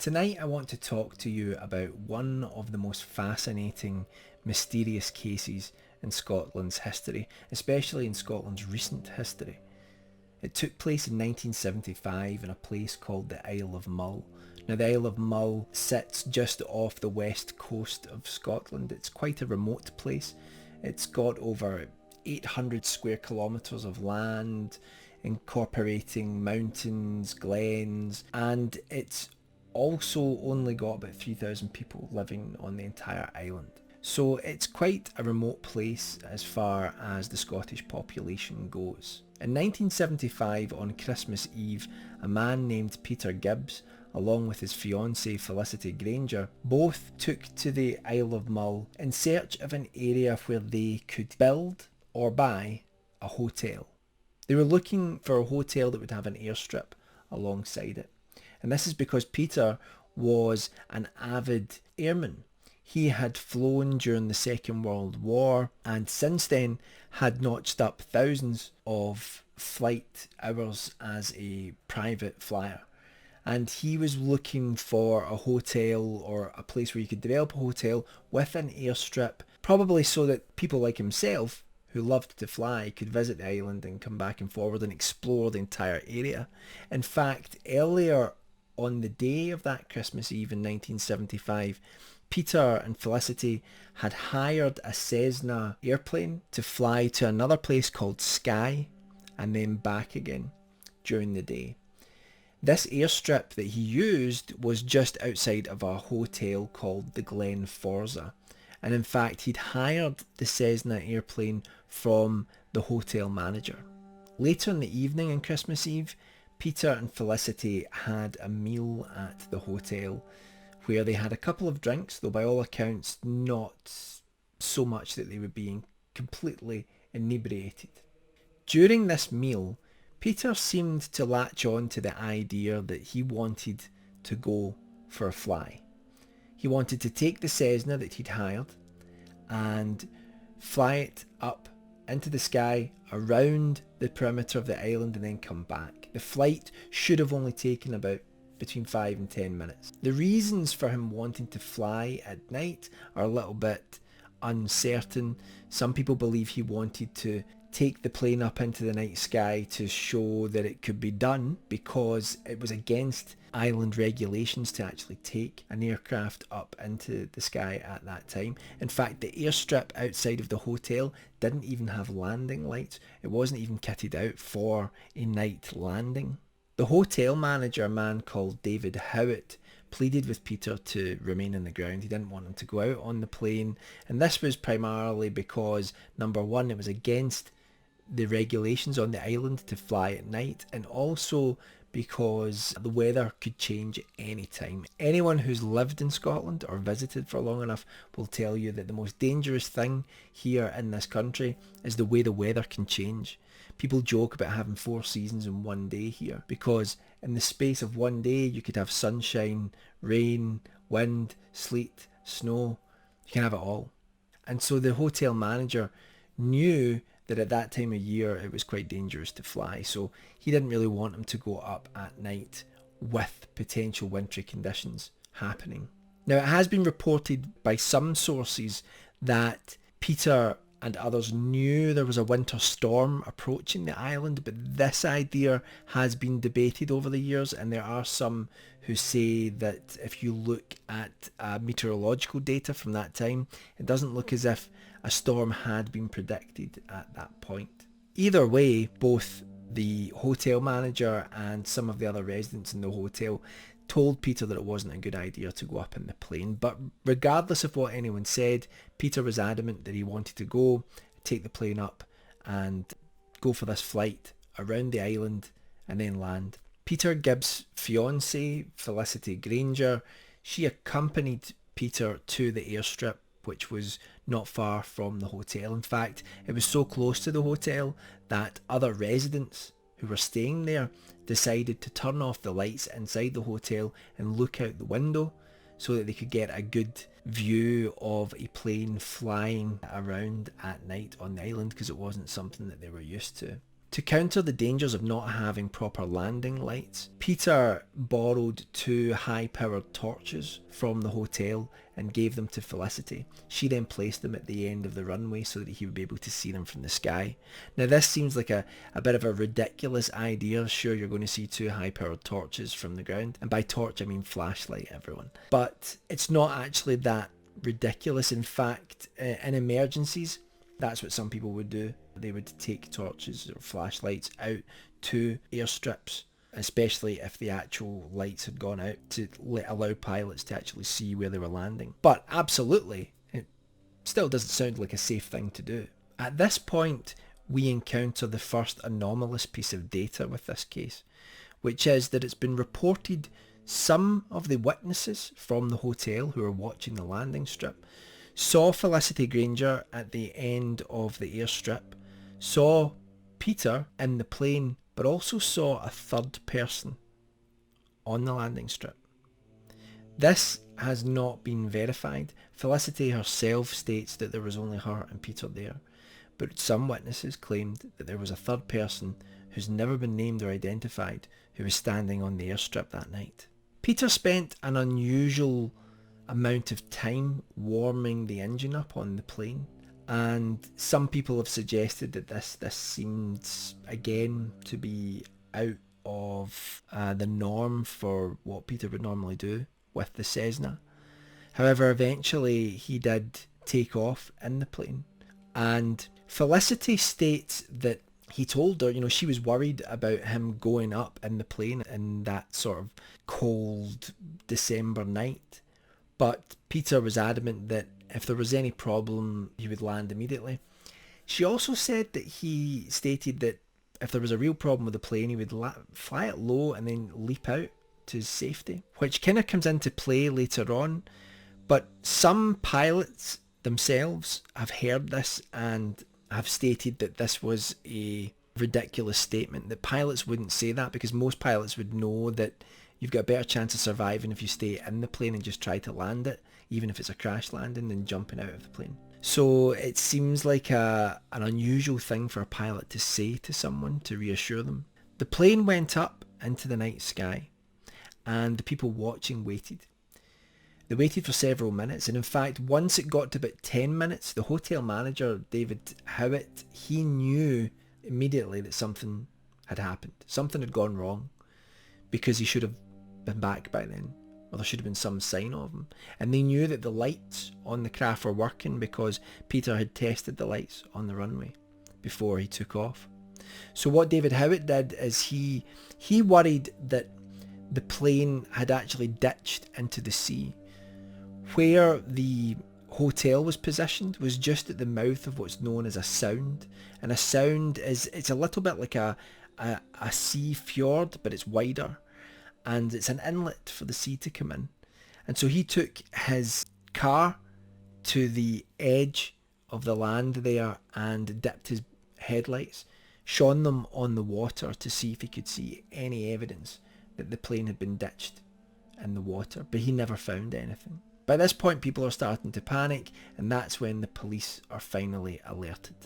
Tonight I want to talk to you about one of the most fascinating, mysterious cases in Scotland's history, especially in Scotland's recent history. It took place in 1975 in a place called the Isle of Mull. Now, the Isle of Mull sits just off the west coast of Scotland. It's quite a remote place. It's got over 800 square kilometres of land, incorporating mountains, glens, and it's also only got about 3,000 people living on the entire island. So it's quite a remote place as far as the Scottish population goes. In 1975, on Christmas Eve, a man named Peter Gibbs, along with his fiancée Felicity Granger, both took to the Isle of Mull in search of an area where they could build or buy a hotel. They were looking for a hotel that would have an airstrip alongside it. And this is because Peter was an avid airman. He had flown during the Second World War and since then had notched up thousands of flight hours as a private flyer. And he was looking for a hotel or a place where you could develop a hotel with an airstrip, probably so that people like himself who loved to fly could visit the island and come back and forward and explore the entire area. In fact, earlier on the day of that Christmas Eve in 1975, Peter and Felicity had hired a Cessna airplane to fly to another place called Skye and then back again during the day. This airstrip that he used was just outside of a hotel called the Glen Forza. And in fact, he'd hired the Cessna airplane from the hotel manager. Later in the evening on Christmas Eve, Peter and Felicity had a meal at the hotel where they had a couple of drinks, though by all accounts not so much that they were being completely inebriated. During this meal, Peter seemed to latch on to the idea that he wanted to go for a fly. He wanted to take the Cessna that he'd hired and fly it up into the sky around the perimeter of the island and then come back. The flight should have only taken about between 5 and 10 minutes. The reasons for him wanting to fly at night are a little bit uncertain. Some people believe he wanted to take the plane up into the night sky to show that it could be done because it was against island regulations to actually take an aircraft up into the sky at that time. In fact, the airstrip outside of the hotel didn't even have landing lights. It wasn't even kitted out for a night landing. The hotel manager, a man called David Howitt, pleaded with Peter to remain on the ground. He didn't want him to go out on the plane, and this was primarily because, number one, it was against the regulations on the island to fly at night, and also because the weather could change at any time. Anyone who's lived in Scotland or visited for long enough will tell you that the most dangerous thing here in this country is the way the weather can change. People joke about having 4 seasons in one day here because in the space of one day you could have sunshine, rain, wind, sleet, snow. You can have it all. And so the hotel manager knew that at that time of year it was quite dangerous to fly, so he didn't really want him to go up at night with potential wintry conditions happening. Now, it has been reported by some sources that Peter and others knew there was a winter storm approaching the island, but this idea has been debated over the years, and there are some who say that if you look at meteorological data from that time, it doesn't look as if a storm had been predicted at that point. Either way, both the hotel manager and some of the other residents in the hotel told Peter that it wasn't a good idea to go up in the plane, but regardless of what anyone said, Peter was adamant that he wanted to go, take the plane up and go for this flight around the island and then land. Peter Gibbs' fiancée, Felicity Granger, she accompanied Peter to the airstrip, which was not far from the hotel. In fact, it was so close to the hotel that other residents who were staying there decided to turn off the lights inside the hotel and look out the window so that they could get a good view of a plane flying around at night on the island, because it wasn't something that they were used to. To counter the dangers of not having proper landing lights, Peter borrowed 2 high-powered torches from the hotel and gave them to Felicity. She then placed them at the end of the runway so that he would be able to see them from the sky. Now this seems like a bit of a ridiculous idea. Sure, you're going to see 2 high-powered torches from the ground. And by torch, I mean flashlight, everyone. But it's not actually that ridiculous. In fact, in emergencies, that's what some people would do. They would take torches or flashlights out to airstrips, especially if the actual lights had gone out, to allow pilots to actually see where they were landing. But absolutely, it still doesn't sound like a safe thing to do. At this point, we encounter the first anomalous piece of data with this case, which is that it's been reported some of the witnesses from the hotel who are watching the landing strip saw Felicity Granger at the end of the airstrip, saw Peter in the plane, but also saw a third person on the landing strip. This has not been verified. Felicity herself states that there was only her and Peter there, but some witnesses claimed that there was a third person who's never been named or identified who was standing on the airstrip that night. Peter spent an unusual amount of time warming the engine up on the plane, and some people have suggested that this seems again to be out of the norm for what Peter would normally do with the Cessna. However, eventually he did take off in the plane, and Felicity states that he told her, she was worried about him going up in the plane in that sort of cold December night. But Peter was adamant that if there was any problem, he would land immediately. She also said that he stated that if there was a real problem with the plane, he would fly it low and then leap out to his safety, which kind of comes into play later on. But some pilots themselves have heard this and have stated that this was a ridiculous statement, that pilots wouldn't say that because most pilots would know that you've got a better chance of surviving if you stay in the plane and just try to land it, even if it's a crash landing, than jumping out of the plane. So it seems like an unusual thing for a pilot to say to someone to reassure them. The plane went up into the night sky and the people watching waited. They waited for several minutes, and in fact, once it got to about 10 minutes, the hotel manager, David Howitt, he knew immediately that something had happened. Something had gone wrong, because he should have been back by then, or there should have been some sign of him. And they knew that the lights on the craft were working because Peter had tested the lights on the runway before he took off. So what David Howitt did is he worried that the plane had actually ditched into the sea. Where the hotel was positioned was just at the mouth of what's known as a sound. And a sound it's a little bit like a sea fjord, but it's wider. And it's an inlet for the sea to come in. And so he took his car to the edge of the land there and dipped his headlights, shone them on the water to see if he could see any evidence that the plane had been ditched in the water. But he never found anything. By this point, people are starting to panic, and that's when the police are finally alerted.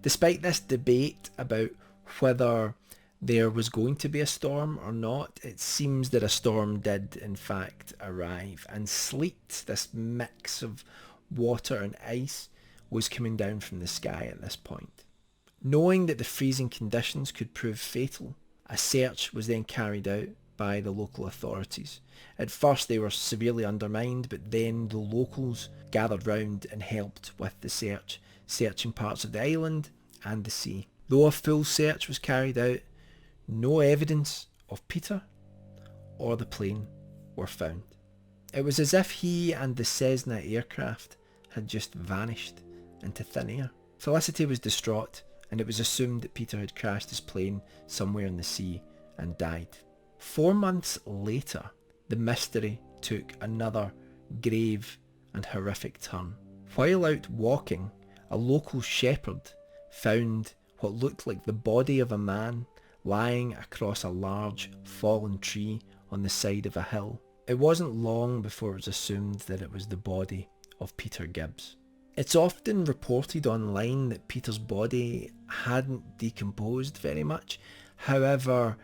Despite this debate about whether there was going to be a storm or not, it seems that a storm did in fact arrive, and sleet, this mix of water and ice, was coming down from the sky at this point. Knowing that the freezing conditions could prove fatal, a search was then carried out by the local authorities. At first they were severely undermined, but then the locals gathered round and helped with the search, searching parts of the island and the sea. Though a full search was carried out, no evidence of Peter or the plane were found. It was as if he and the Cessna aircraft had just vanished into thin air. Felicity was distraught, and it was assumed that Peter had crashed his plane somewhere in the sea and died. 4 months later, the mystery took another grave and horrific turn. While out walking, a local shepherd found what looked like the body of a man lying across a large fallen tree on the side of a hill. It wasn't long before it was assumed that it was the body of Peter Gibbs. It's often reported online that Peter's body hadn't decomposed very much. However,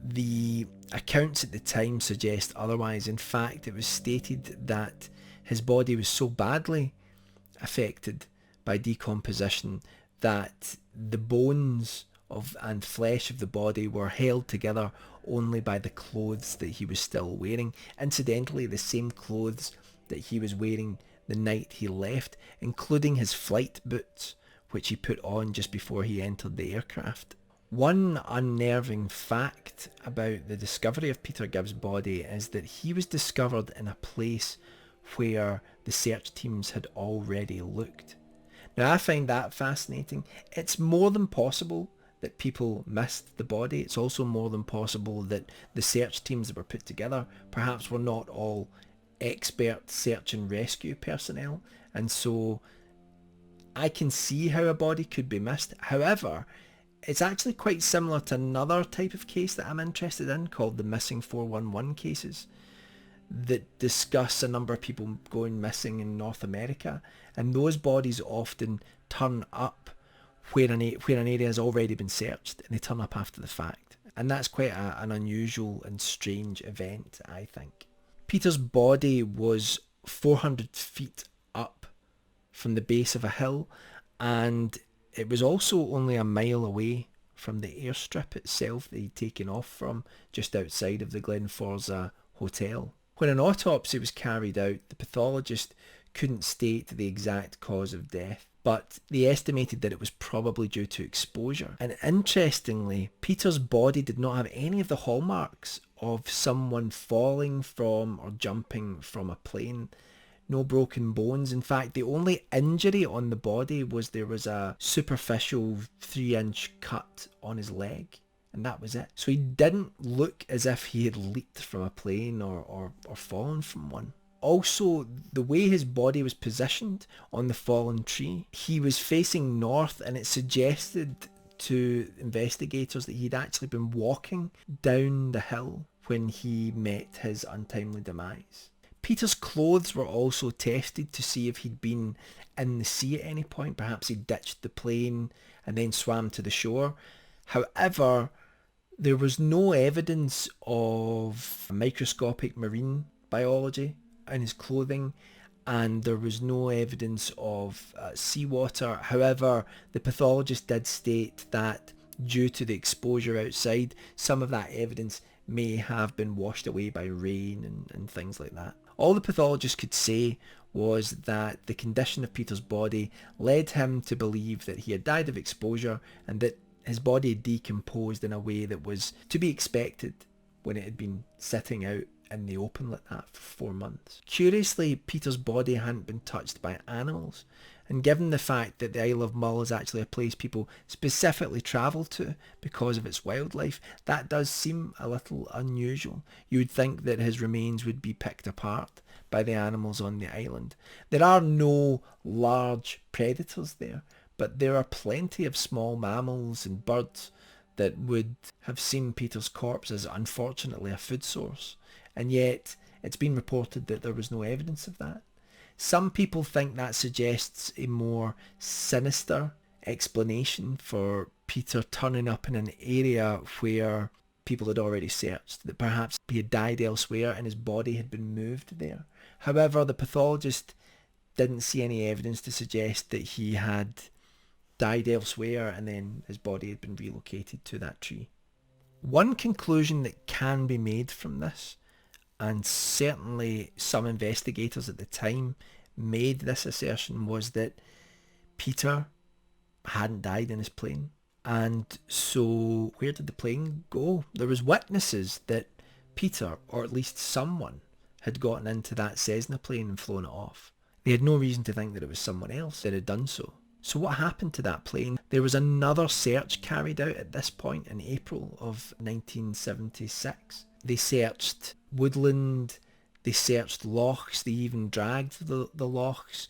the accounts at the time suggest otherwise. In fact, it was stated that his body was so badly affected by decomposition that the bones of and flesh of the body were held together only by the clothes that he was still wearing. Incidentally, the same clothes that he was wearing the night he left, including his flight boots, which he put on just before he entered the aircraft. One unnerving fact about the discovery of Peter Gibbs' body is that he was discovered in a place where the search teams had already looked. Now, I find that fascinating. It's more than possible that people missed the body. It's also more than possible that the search teams that were put together perhaps were not all expert search and rescue personnel, and so I can see how a body could be missed. However, it's actually quite similar to another type of case that I'm interested in called the missing 411 cases that discuss a number of people going missing in North America, and those bodies often turn up where an area has already been searched, and they turn up after the fact, and that's quite an unusual and strange event, I think. Peter's body was 400 feet up from the base of a hill, and it was also only a mile away from the airstrip itself that he'd taken off from, just outside of the Glenforza Hotel. When an autopsy was carried out, the pathologist couldn't state the exact cause of death, but they estimated that it was probably due to exposure. And interestingly, Peter's body did not have any of the hallmarks of someone falling from or jumping from a plane. No broken bones. In fact, the only injury on the body was there was a superficial 3-inch cut on his leg, and that was it. So he didn't look as if he had leaped from a plane or fallen from one. Also, the way his body was positioned on the fallen tree, he was facing north, and it suggested to investigators that he'd actually been walking down the hill when he met his untimely demise. Peter's clothes were also tested to see if he'd been in the sea at any point. Perhaps he ditched the plane and then swam to the shore. However, there was no evidence of microscopic marine biology in his clothing, and there was no evidence of seawater. However, the pathologist did state that due to the exposure outside, some of that evidence may have been washed away by rain and things like that. All the pathologist could say was that the condition of Peter's body led him to believe that he had died of exposure, and that his body had decomposed in a way that was to be expected when it had been sitting out in the open like that for 4 months. Curiously, Peter's body hadn't been touched by animals, and given the fact that the Isle of Mull is actually a place people specifically travel to because of its wildlife, that does seem a little unusual. You would think that his remains would be picked apart by the animals on the island. There are no large predators there, but there are plenty of small mammals and birds that would have seen Peter's corpse as unfortunately a food source, and yet it's been reported that there was no evidence of that. Some people think that suggests a more sinister explanation for Peter turning up in an area where people had already searched, that perhaps he had died elsewhere and his body had been moved there. However, the pathologist didn't see any evidence to suggest that he had died elsewhere and then his body had been relocated to that tree. One conclusion that can be made from this, and certainly some investigators at the time made this assertion, was that Peter hadn't died in his plane. And so where did the plane go? There was witnesses that Peter, or at least someone, had gotten into that Cessna plane and flown it off. They had no reason to think that it was someone else that had done so. So what happened to that plane? There was another search carried out at this point in April of 1976. They searched woodland, they searched lochs, they even dragged the lochs,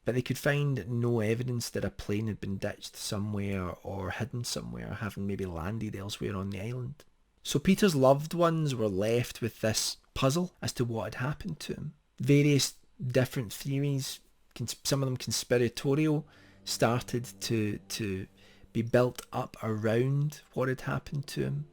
but they could find no evidence that a plane had been ditched somewhere or hidden somewhere, having maybe landed elsewhere on the island. So Peter's loved ones were left with this puzzle as to what had happened to him. Various different theories some of them conspiratorial, started to be built up around what had happened to him.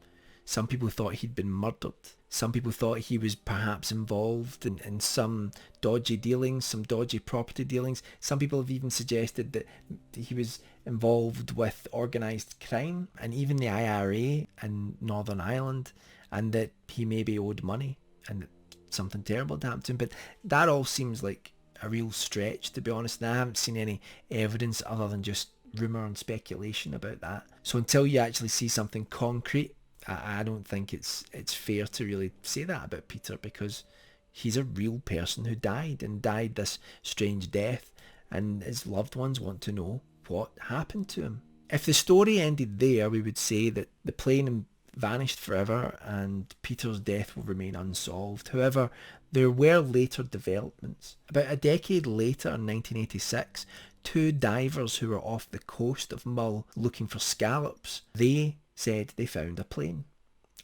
Some people thought he'd been murdered. Some people thought he was perhaps involved in some dodgy dealings, some dodgy property dealings. Some people have even suggested that he was involved with organised crime and even the IRA in Northern Ireland, and that he maybe owed money and that something terrible had happened to him. But that all seems like a real stretch, to be honest, and I haven't seen any evidence other than just rumour and speculation about that. So until you actually see something concrete, I don't think it's fair to really say that about Peter, because he's a real person who died this strange death, and his loved ones want to know what happened to him. If the story ended there, we would say that the plane vanished forever and Peter's death will remain unsolved. However, there were later developments. About a decade later, in 1986, two divers who were off the coast of Mull looking for scallops, they said they found a plane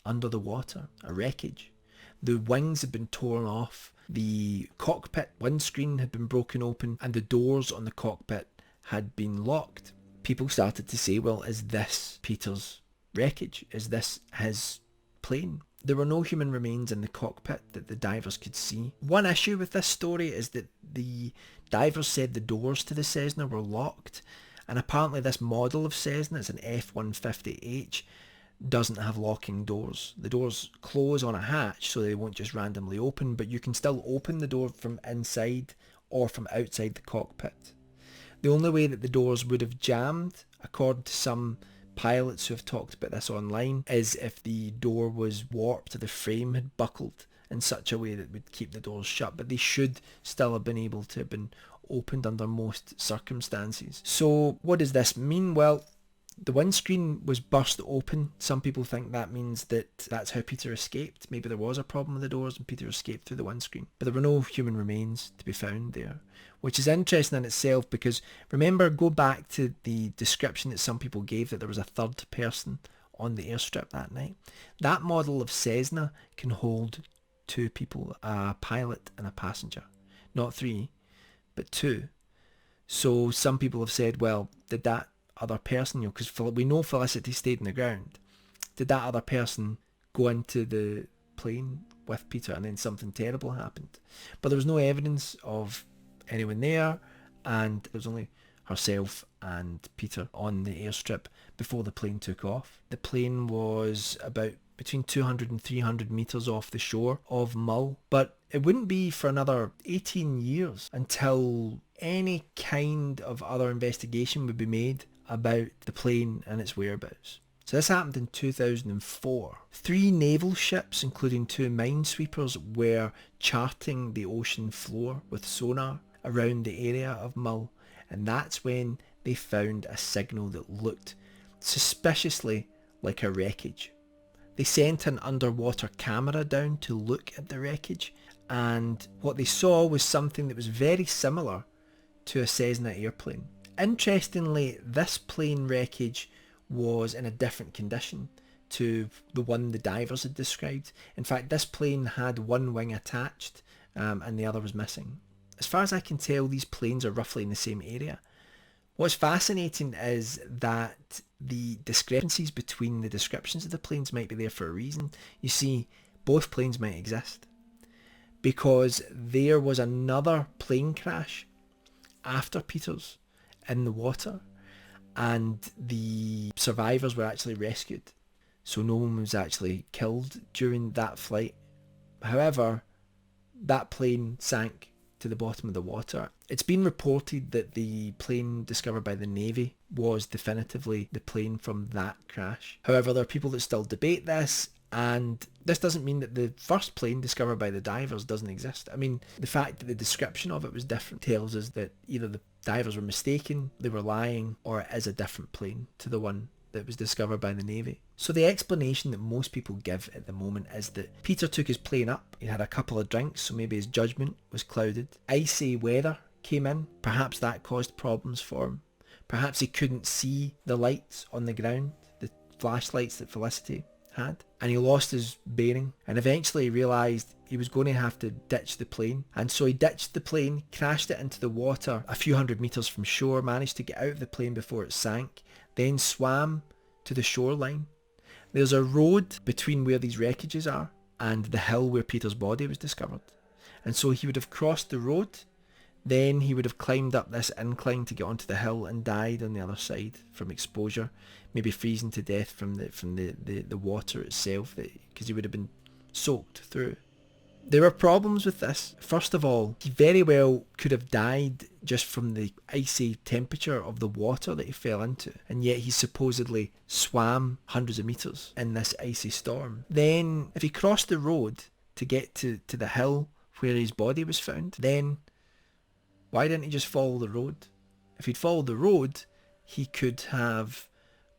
under the water, a wreckage. The wings had been torn off, the cockpit windscreen had been broken open, and the doors on the cockpit had been locked. People started to say, well, is this Peter's wreckage? Is this his plane? There were no human remains in the cockpit that the divers could see. One issue with this story is that the divers said the doors to the Cessna were locked, and apparently this model of Cessna, it's an F-150H, doesn't have locking doors. The doors close on a hatch so they won't just randomly open, but you can still open the door from inside or from outside the cockpit. The only way that the doors would have jammed, according to some pilots who have talked about this online, is if the door was warped or the frame had buckled in such a way that would keep the doors shut, but they should still have been able to have been opened under most circumstances. So what does this mean? Well, the windscreen was burst open. Some people think that means that that's how Peter escaped. Maybe there was a problem with the doors and Peter escaped through the windscreen. But there were no human remains to be found there, which is interesting in itself, because remember, go back to the description that some people gave that there was a third person on the airstrip that night. That model of Cessna can hold two people, a pilot and a passenger. Not three, but two. So some people have said, well, did that other person, because we know Felicity stayed on the ground, did that other person go into the plane with Peter and then something terrible happened? But there was no evidence of anyone there, and there was only herself and Peter on the airstrip before the plane took off. The plane was about between 200 and 300 metres off the shore of Mull, but it wouldn't be for another 18 years until any kind of other investigation would be made about the plane and its whereabouts. So this happened in 2004. 3 naval ships, including 2 minesweepers, were charting the ocean floor with sonar around the area of Mull, and that's when they found a signal that looked suspiciously like a wreckage. They sent an underwater camera down to look at the wreckage, and what they saw was something that was very similar to a Cessna airplane. Interestingly, this plane wreckage was in a different condition to the one the divers had described. In fact, this plane had one wing attached and the other was missing. As far as I can tell, these planes are roughly in the same area. What's fascinating is that the discrepancies between the descriptions of the planes might be there for a reason. You see, both planes might exist, because there was another plane crash after Peter's in the water, and the survivors were actually rescued. So no one was actually killed during that flight. However, that plane sank to the bottom of the water. It's been reported that the plane discovered by the Navy was definitively the plane from that crash. However, there are people that still debate this, and this doesn't mean that the first plane discovered by the divers doesn't exist. I mean, the fact that the description of it was different tells us that either the divers were mistaken, they were lying, or it is a different plane to the one that was discovered by the Navy. So the explanation that most people give at the moment is that Peter took his plane up, he had a couple of drinks, so maybe his judgment was clouded. Icy weather came in, perhaps that caused problems for him. Perhaps he couldn't see the lights on the ground, the flashlights that Felicity had, and he lost his bearing, and eventually he realised he was going to have to ditch the plane. And so he ditched the plane, crashed it into the water a few hundred metres from shore, managed to get out of the plane before it sank, then swam to the shoreline. There's a road between where these wreckages are and the hill where Peter's body was discovered. And so he would have crossed the road, then he would have climbed up this incline to get onto the hill and died on the other side from exposure, maybe freezing to death from the water itself, because he would have been soaked through. There are problems with this. First of all, he very well could have died just from the icy temperature of the water that he fell into, and yet he supposedly swam hundreds of metres in this icy storm. Then, if he crossed the road to get to the hill where his body was found, then why didn't he just follow the road? If he'd followed the road, he could have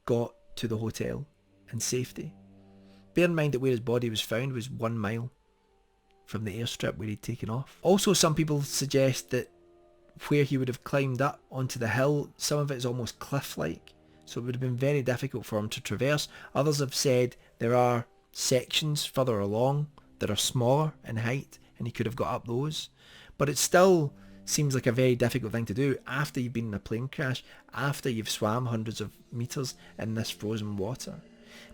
got to the hotel in safety. Bear in mind that where his body was found was 1 mile from the airstrip where he'd taken off. Also, some people suggest that where he would have climbed up onto the hill, some of it is almost cliff-like, so it would have been very difficult for him to traverse. Others have said there are sections further along that are smaller in height, and he could have got up those. But it still seems like a very difficult thing to do after you've been in a plane crash, after you've swam hundreds of metres in this frozen water.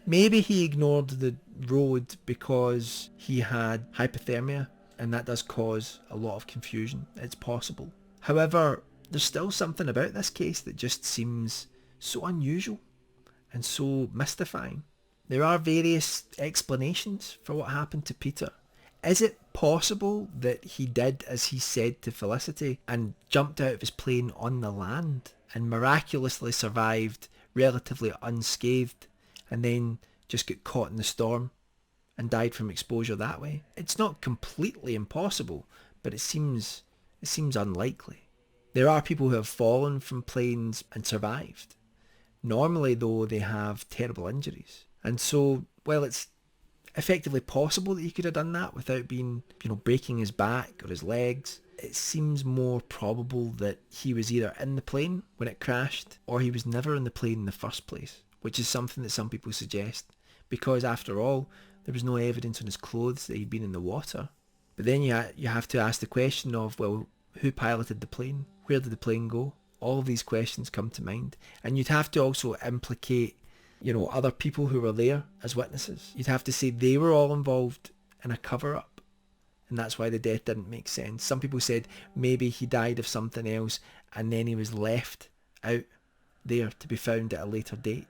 Maybe he ignored the road because he had hypothermia, and that does cause a lot of confusion. It's possible. However, there's still something about this case that just seems so unusual and so mystifying. There are various explanations for what happened to Peter. Is it possible that he did as he said to Felicity and jumped out of his plane on the land and miraculously survived relatively unscathed, and then just got caught in the storm and died from exposure that way? It's not completely impossible, but it seems unlikely. There are people who have fallen from planes and survived. Normally, though, they have terrible injuries. And so, well, it's effectively possible that he could have done that without being, breaking his back or his legs. It seems more probable that he was either in the plane when it crashed, or he was never in the plane in the first place, which is something that some people suggest, because after all, there was no evidence on his clothes that he'd been in the water. But then you have to ask the question of, well, who piloted the plane? Where did the plane go? All of these questions come to mind. And you'd have to also implicate, other people who were there as witnesses. You'd have to say they were all involved in a cover-up, and that's why the death didn't make sense. Some people said maybe he died of something else and then he was left out there to be found at a later date.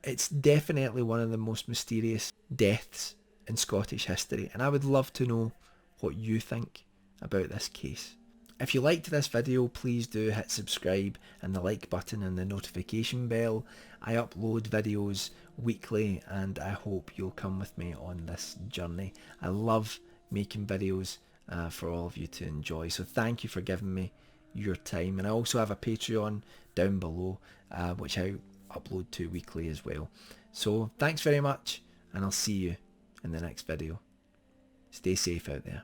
It's definitely one of the most mysterious deaths in Scottish history, and I would love to know what you think about this case. If you liked this video, please do hit subscribe and the like button and the notification bell. I upload videos weekly, and I hope you'll come with me on this journey. I love making videos for all of you to enjoy, so thank you for giving me your time. And I also have a Patreon down below, which I upload to weekly as well. So thanks very much, and I'll see you in the next video. Stay safe out there.